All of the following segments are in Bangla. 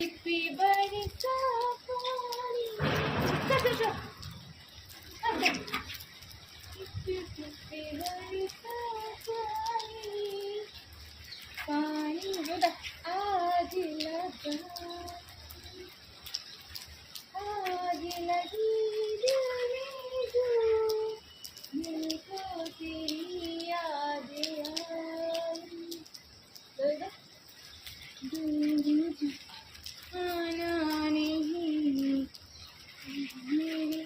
Happy birthday to you. Happy birthday to you. पानी बोला आज लगा आज लगी दिल में जो दिल को तेरी याद आई आना नहीं मेरी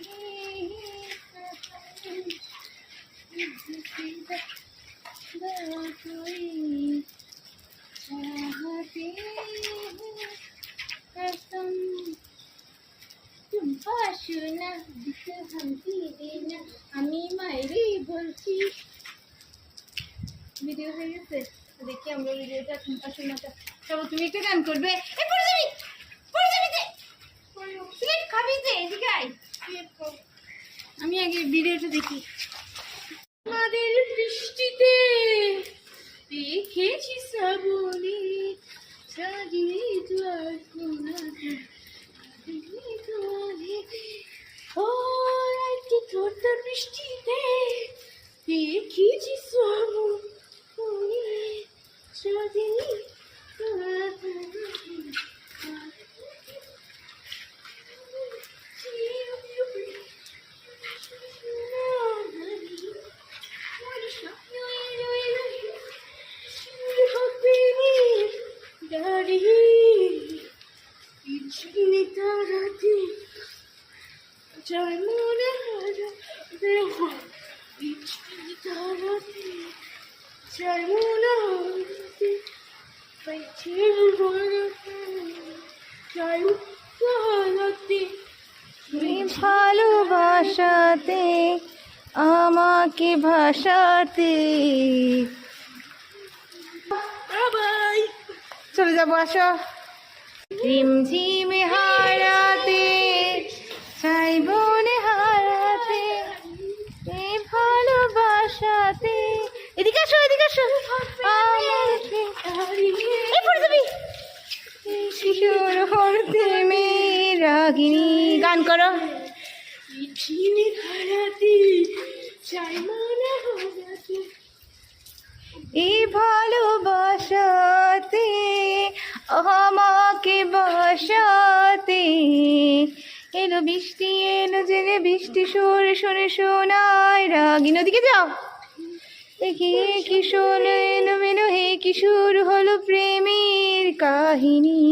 कोई कसम तुम पाशुना दिख हमकी देना আমি মাইরি বলছি ভিডিও হয়ে গেছে দেখি আমরা ভিডিওটা এখন পাশাটা চলো তুমি একটা গান করবে এ পড়ে যাবি তে প্লেট খাবি তে এদিকে আয় আমি আগে ভিডিওটা দেখি আমাদের বৃষ্টিতে দেখেছি শ্রাবণী সাজিয়ে জোয়ার কোনাতে ও একটি ছোট্ট বৃষ্টিতে দেখেছি শ্রাবণী সাজিয়ে জোয়ার ভালোবাসাতে আমাকে ভাসাতে চলে যাবো আসো ঝিমঝিমে হারাতে চাইবনে হারাতে এই ভালোবাসাতে এদিকে আসো এই পড়ে যাবি শিশুর হরতে মেয়ে রাগিনী গান করো এই ভালোবাসাতে আমাকে বাসাতে এলো বৃষ্টি এলো জেনে বৃষ্টি সরে সরে শোনায় রাগী নদীকে যাও দেখি কিশোর এলো মেলো হে কিশোর হলো প্রেমের কাহিনী